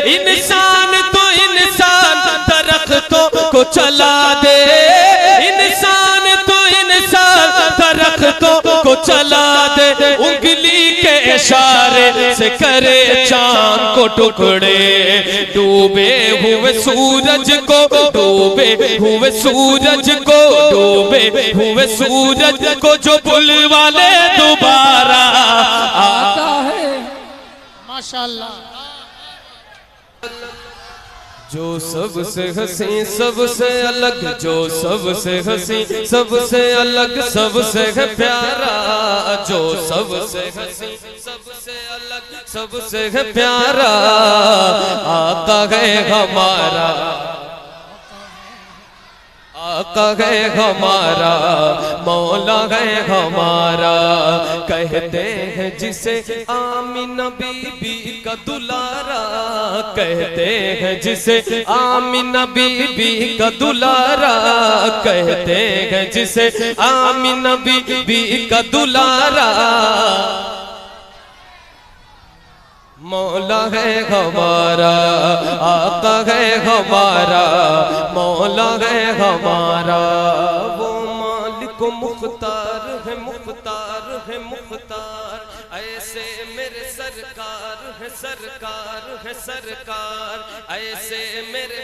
इंसान तो इंसान दरख्तों को चला दे, इंसान तो इंसान दरख्तों को चला दे, उंगली के इशारे से करे चांद को टुकड़े, डूबे हुए सूरज को, डूबे हुए सूरज को, डूबे हुए सूरज को जो बुलवा ले दोबारा आता है। माशाअल्लाह। जो सबसे हसी सबसे अलग, जो सबसे हसी सबसे अलग, सबसे है प्यारा, जो सबसे हसी सबसे अलग, सबसे है प्यारा, आका है हमारा, आका है हमारा, मौला है हमारा। कहते हैं जिसे आमीना बीबी का दुलारा, कहते हैं जिसे आमीना बीबी का दुलारा, कहते हैं जिसे आमीना बीबी का दुलारा, मौला है हमारा, आका है हमारा, मौला है हमारा। वो मालिक मुख्तार है, मुख्तार है, मुख्तार, ऐसे मेरे सरकार है, सरकार है, सरकार, ऐसे मेरे,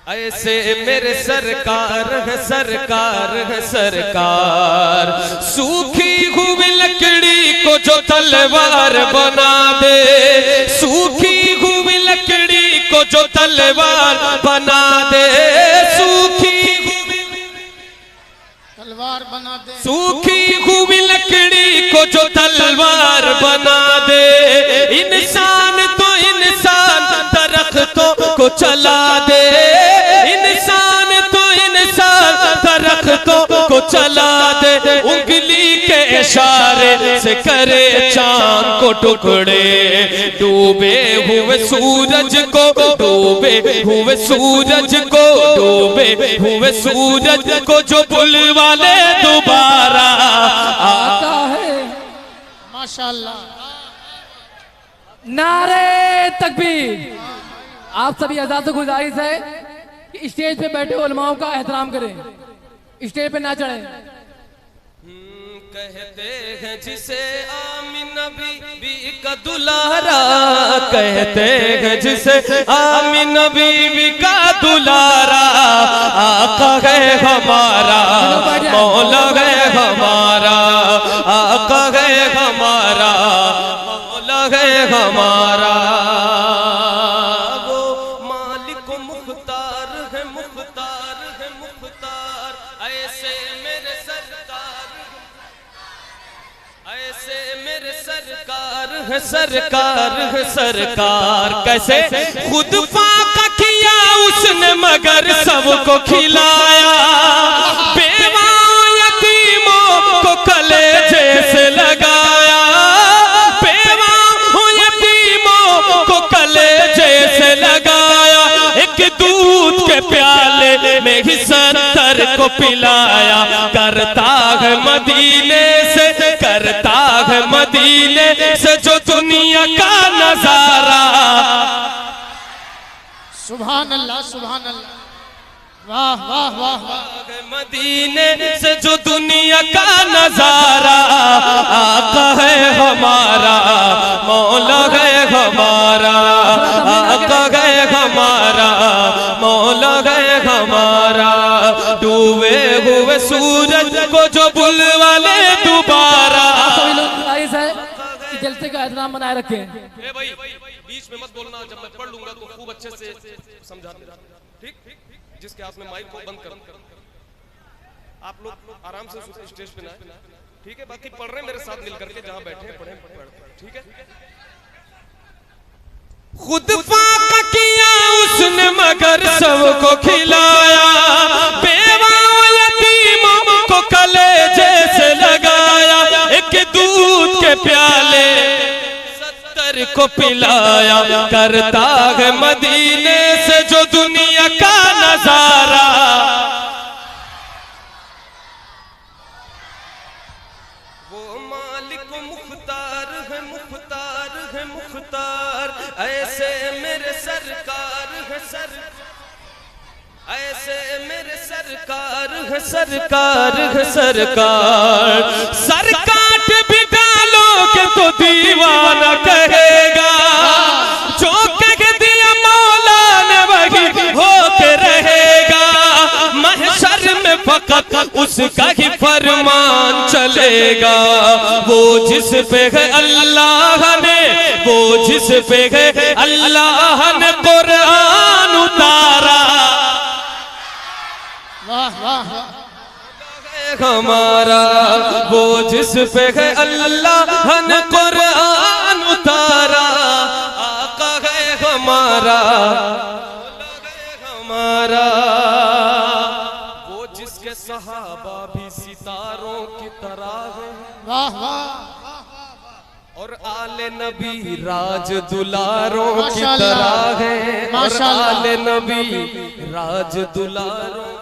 ऐसे मेरे सरकार है, सरकार है, सरकार। सूखी हुई लकड़ी को जो तलवार बना दे, सूखी हुई लकड़ी को जो तलवार बना दे, सूखी तलवार बना दे, सूखी हुई लकड़ी को जो तलवार बना दे, इंसान तो इंसान दरख्तों को चला दे, इंसान तो इंसान दरख्तों को चला दे, उंगली के इशारे से करे चांद को टुकड़े, डूबे हुए सूरज को, डूबे हुए सूरज को, डूबे हुए सूरज को जो बुलवा ले दोबारा आता है। माशाअल्लाह। नारे तकबीर। आप सभी आजाद से गुजारिश है कि स्टेज पे बैठे उलमाओं का एहतराम करें, स्टेज पे ना चढ़ें। कहते हैं जिसे आमीना बीबी का दुलारा, कहते हैं जिसे आमीना बीबी का दुलारा, आका है हमारा, मौला है हमारा, आका है हमारा, मौला है हमारा। वो मालिक मुख्तार है, मुख्तार है, मुख्तार, ऐसे मेरे सरकार, ऐसे मेरे सरकार है, सरकार है, सरकार। कैसे खुद फाका किया उसने मगर सबको खिलाया, बेवाओं यतीमों को कलेजे से लगाया, बेवाओं यतीमों को कलेजे से लगाया, एक दूध के प्याले में ही 70 को पिलाया, करता है मदीने से, करता है मदीने से जो दुनिया का नजारा। सुभान अल्लाह, सुभान अल्लाह, वाह वाह वाह वाह। मदीने से जो दुनिया का नजारा, आका है हमारा, मौला है हमारा, आका है हमारा, मौला है हमारा। डूबे हुए सूरज को जो बुलवा ले दोबारा। सभी लोग गुजारिश है कि जलसे का एहतराम बनाए रखें। ए भाई बीच में मत बोलना, जब मैं पढ़ लूंगा तो खूब अच्छे से समझा देना, ठीक? जिसके हाथ में माइक को बंद कर, आप लोग आराम से स्टेज पे ना, ठीक है? बाकी पढ़ रहे मेरे साथ मिलकर के, जहां बैठे पढ़े, ठीक है? खुद फाका किया उसने मगर सबको खिलाया, बेवाओं यतीमों को कलेजे से लगाया, एक दूध के प्याले 70 को पिलाया, करता है मदीने से जो दुनिया का नजारा। वो मालिक मुख्तार है, मुख्तार है, मुख्तार, सरकार, ऐसे मेरे सरकार है ऐसे मेरे सरकार है सरकार। सर काट भी डालोगे तो दीवाना कहेगा, जो कह दिया मौला ने वही होके रहेगा। महशर में फकत उसका ही फरमान चलेगा। वो जिस पे है अल्लाह ने, वो जिस पे है अल्लाह ने कुरान उतारा। वाह वाह वाह हमारा वो जिस पे है अल्लाह ने कुरान उतारा। आका है हमारा वो जिसके सहाबा भी सितारों की तरह है। वाह वाह और आले नबी राज दुलारों की माशाअल्लाह, तरह है। और माशाअल्लाह। आले नबी राज दुलारों,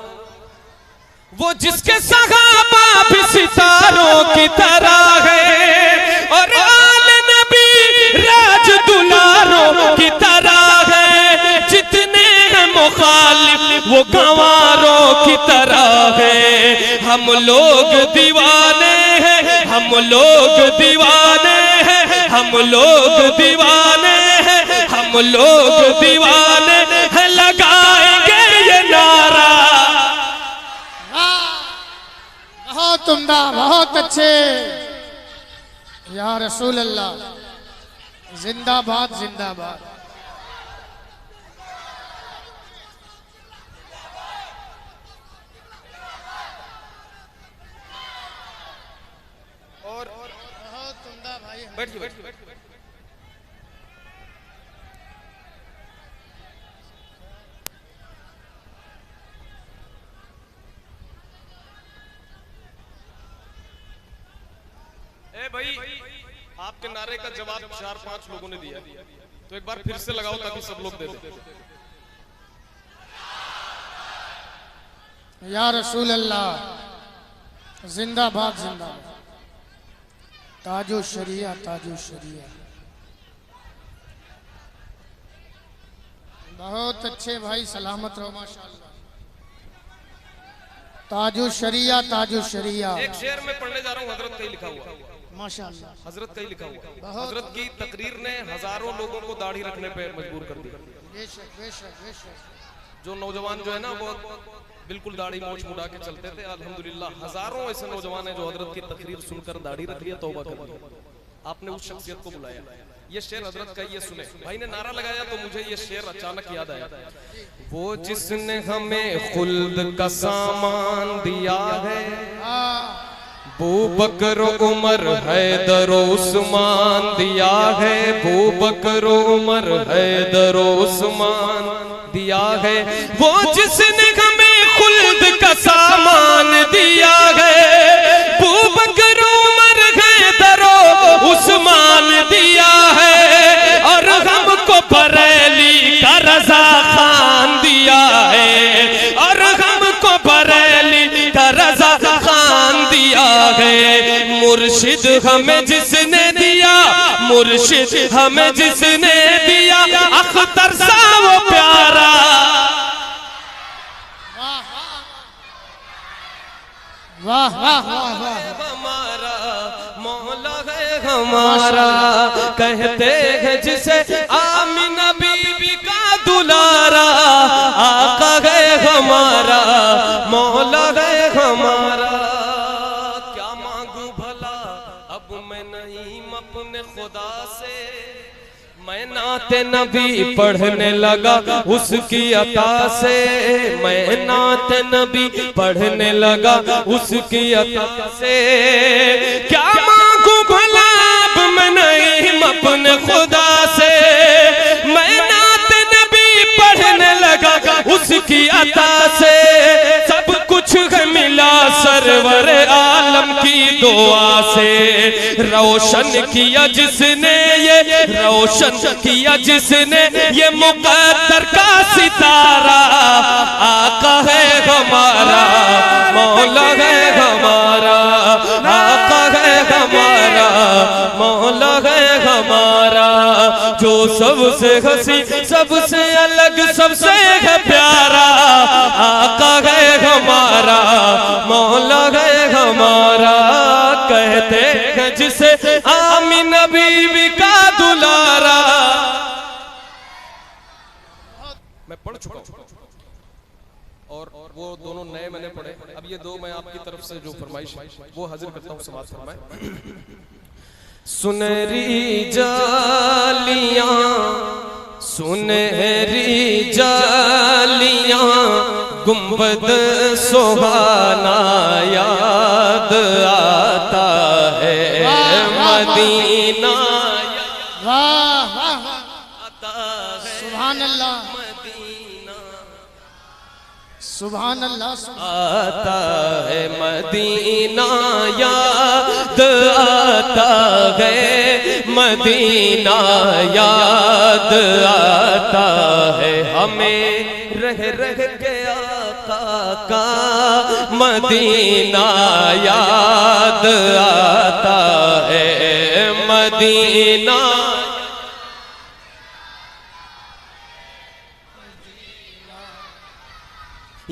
वो जिसके सहाबा भी सितारों की तरह है। और आले नबी राज दुलारों की तरह है। जितने हैं मुखालिफ वो गंवारों की तरह है। हम लोग दीवाने हैं, हम लोग दीवाने हैं, हम लोग दीवाने हैं, हम लोग दीवाने हैं। लगाएंगे ये नारा। बहुत उम्दा, बहुत अच्छे। या रसूल अल्लाह, जिंदाबाद जिंदाबाद। और बहुत उम्दा भाई। बैठिए बैठिए। ए भाई, आपके नारे का जवाब 4-5 लोगों ने दिया, तो एक बार फिर से लगाओ ताकि सब लोग दे दें। या रसूल अल्लाह, जिंदाबाद जिंदाबाद। ताजो शरिया, ताजो शरिया। बहुत अच्छे भाई, सलामत रहो माशाअल्लाह। ताजो शरिया, ताजो शरिया। एक शेर में पढ़ने जा रहा हूँ, हजरत का ही लिखा हुआ। माशाअल्लाह, हजरत का ही लिखा हुआ। हजरत की तकरीर ने हजारों लोगों को दाढ़ी रखने पे मजबूर कर दिया। बेशक बेशक बेशक। जो नौजवान जो है ना वो बिल्कुल दाढ़ी मूछ मुड़ा के चलते थे, अल्हम्दुलिल्लाह हजारों ऐसे नौजवान हैं जो हजरत की तकरीर सुनकर दाढ़ी रख लिया, तौबा कर लिया। आपने उस शख्सियत को बुलाया। ये शेर हजरत का, ये सुने। भाई ने नारा लगाया तो मुझे ये शेर अचानक याद आया। वो जिसने हमें खुल्द का सामान दिया है, बू बकर उमर हैदर उस्मान दिया है। बू बकर उमर हैदर उस्मान दिया है। वो जिसने हमें खुल्द का सामान दिया है, बू बकर उमर हैदर उस्मान दिया है। और हमको बरेली का रजा खान दिया है। और हमको बरेली का रजा खान दिया है। मुर्शिद हमें जिसने दिया, मुर्शिद हमें जिसने दिया, अख्तर सा वो प्यारा। वाह वाह वाह वाह। हमारा मौला है हमारा, कहते हैं जिसे आमिना बीबी का दुलारा। आका है हमारा, मौला है हमारा। क्या मांगू भला अब मैं नईम अपने खुदा से। मैं नाते नबी पढ़ने लगा उसकी अता से। मैं नाते नबी पढ़ने लगा उसकी अता से। क्या मांगू भला अब मैं नईम अपने खुदा से। मैं नाते नबी पढ़ने लगा उसकी अता से। सब कुछ है मिला सरवर आलम की दुआ से। रोशन किया जिसने ये, रोशन किया जिसने ये मुकद्दर का सितारा। आका है हमारा, मौला है हमारा। आका है हमारा, मौला है हमारा। जो सबसे हंसी सबसे अलग सबसे है प्यारा आका है हमारा मौला है हमारा कहते हैं जिसे आमीना बीवी का दुलारा। मैं पढ़ चुका हूं और वो दोनों नए मैंने पढ़े। अब ये दो मैं आपकी तरफ से जो फरमाइश वो हाजिर करता हूं, समाज फरमाए। सुनहरी जालियां सुनहरी जालियां गुंबद सुहाना याद आता है मदीना वाह वाह आता है सुभान अल्लाह मदीना सुभान अल्लाह आता है मदीना याद आता है मदीना याद आता है हमें रह रह के आका का मदीना याद आता है मदीना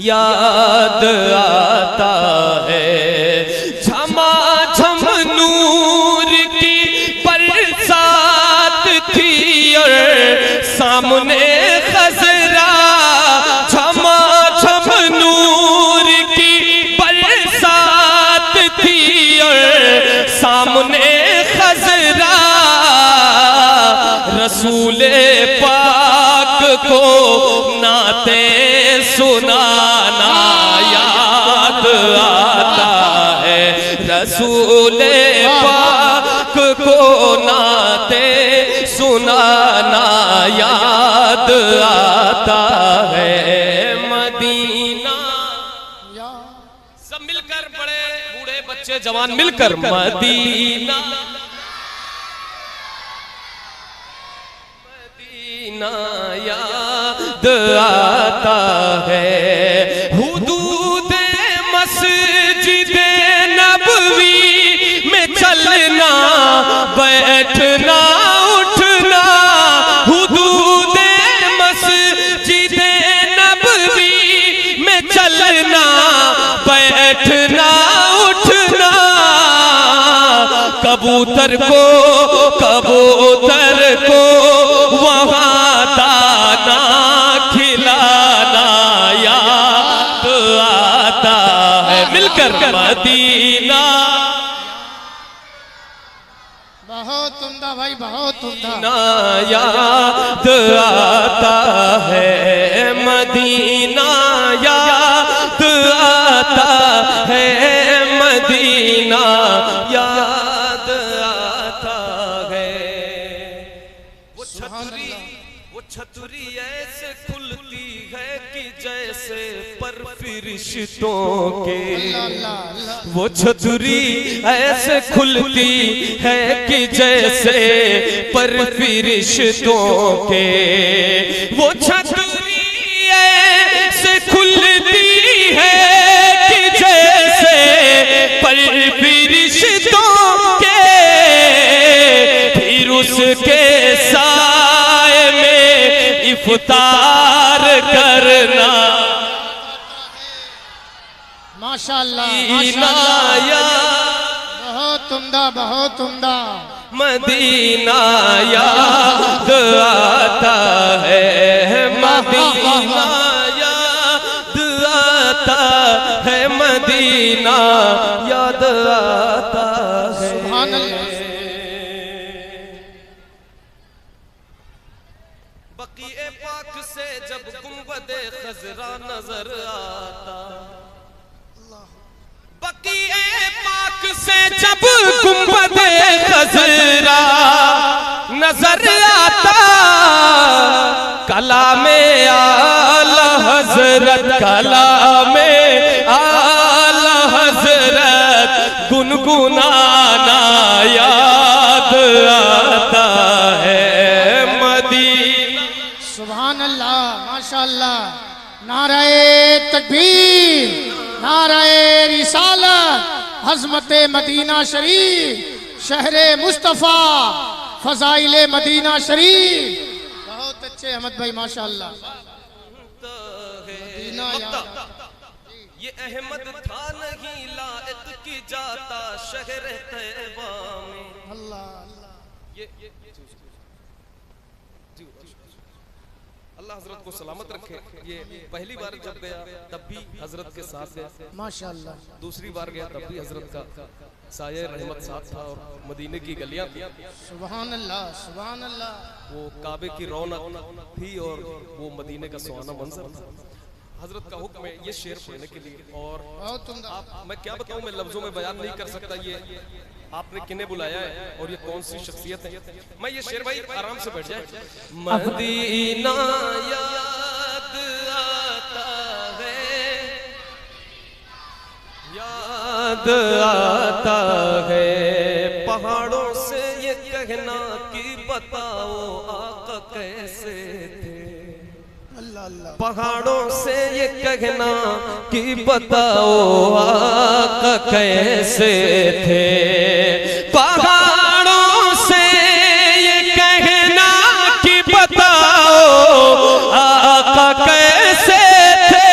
याद आता है। झमाझम नूर की बरसात थी और सामने खजरा झमाझम नूर की बरसात थी और सामने खजरा रसूले पाक को नाते सुनाना याद आता है रसूले पाक को नाते सुनाना याद आता है मदीना। सब मिलकर बड़े बूढ़े बच्चे जवान मिलकर मदीना मदीना याद आता है। हुदूद मस्जिद नबवी में चलना बैठना उठना हुदूद मस्जिद नबवी में चलना बैठना उठना कबूतर को वहाँ दाना खिलाना याद आता है मिलकर मदीना। बहुत उम्दा भाई बहुत उम्दा। याद आता है मदीना याद आता है मदीना याद आता है। वो छतरी ऐसे खुलती है कि जैसे पर फरिश्तों के वो छतरी ऐसे खुलती है कि जैसे पर फरिश्तों के वो छतरी ऐसे खुलती है कि जैसे पर फरिश्तों के फिर उसके साए में इफ्तार करना माशाअल्लाह बहुत उम्दा बहुत उम्दा। मदीना याद आता है मदीना याद आता है मदीना याद आता है। सुभान अल्लाह। बकीए पाक से जब गुंबदे खजरा नजर आता बकीए पाक से जब गुंबदे खजरा नजर आता कलामे आला हजरत कलामे आला हजरत गुनगुनाना याद आता है मदीना। सुभान अल्लाह माशाअल्लाह। नाराए तकबीर नाराए रिसालत हज़मत मदीना शरीफ शहरे मुस्तफ़ा फजाइले मदीना शरीफ। बहुत अच्छे अहमद भाई माशाअल्लाह। मदीना या ये अहमद था नहीं लायक की जाता शहर तैयबा में। अल्लाह ये अल्लाह हजरत को सलामत रखे। ये पहली बार जब गया तब भी हजरत के साथ गया, माशाअल्लाह। दूसरी बार गया तब भी हजरत का साये रहमत साथ था और मदीने की गलियां थी। सुभान अल्लाह सुभान अल्लाह। वो काबे की रौनक थी और वो मदीने का सुहाना मंजर था। हजरत का हुक्म है ये शेर पढ़ने के लिए। और बहुत उम्दा। आप मैं क्या बताऊं, मैं लफ्जों में बयान नहीं कर सकता ये आपने किन्हें बुलाया है और ये कौन सी शख्सियत है। मैं ये शेर भाई आराम से बैठ जाए। मदीना याद आता है, याद आता है, पहाड़ों से ये कहना कि बताओ आका कैसे थे। अल्लाह अल्लाह। पहाड़ों से ये कहना कि बताओ आका कैसे थे। पहाड़ों से ये कहना कि बताओ आका कैसे थे।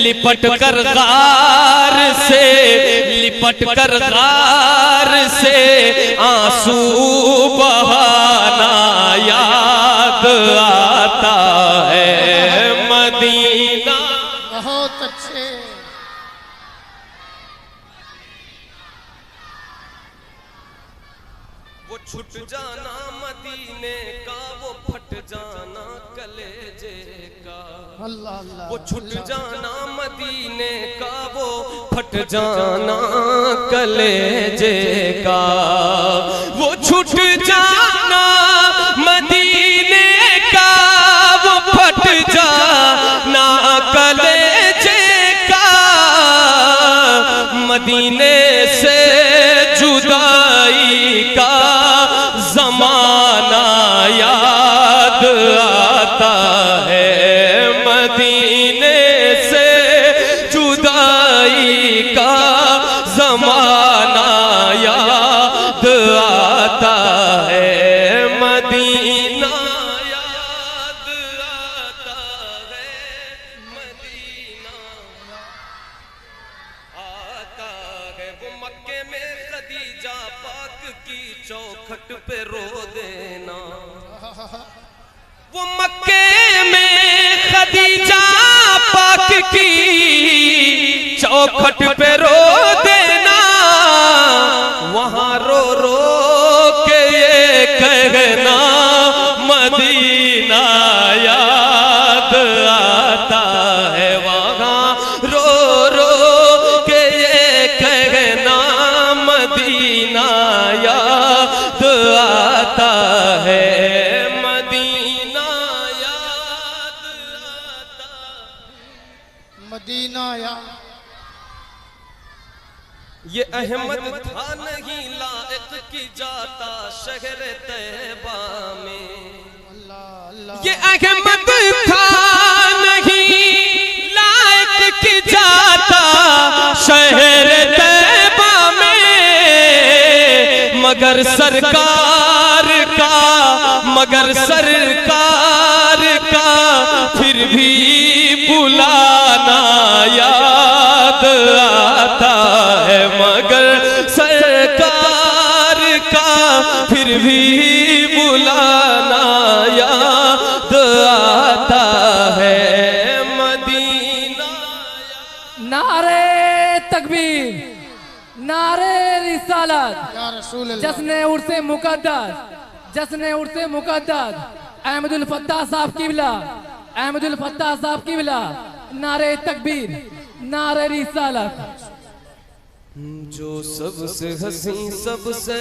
लिपट कर गार से, लिपट कर गार से आंसू बहाना याद आता है मदीना। बहुत अच्छे। वो छूट जाना मदीने का, वो फट जाना कलेजे का। अल्लाह अल्लाह। वो छूट जाना मदीने का, वो फट जाना कलेजे का। वो छूट जाना मदीने का, वो फट जाना कलेजे का। मदीने से जुदाई का जमाना याद आता है। मदीने से जुदाई का जमाना याद आता है। मदीना याद आता है, मदीना आता है। वो मक्के में खदीजा पाक की चौखट पे रो देना। वो मक्के में खदीजा पाक की चौखट पे रो देना। वहां रो रो के ये कहना मदीना याद आता है। वहां रो रो के ये कहना मदीना याद आता है। मदीना याद आता, मदीना या ये अहमद था नहीं लायक की जाता शहर तैयबा में। अल्लाह अल्लाह। ये अहमद था नहीं लायक की जाता शहर तैयबा में। मगर सरकार का, मगर सरकार का फिर भी बुलाना याद आता है। मगर सरकार का फिर भी बुलाना याद आता है। मदीना नारे तकबीर, नारे रिसालत, या रसूल अल्लाह। जश्न उर्से मुकद्दस, जश्न उर्से मुकद्दस अहमदुल फत्ताह साहब किबला, अहमदुल फत्ताह साहब किबला। नारे तकबीर, नारे रिसालत। जो सबसे हसी सबसे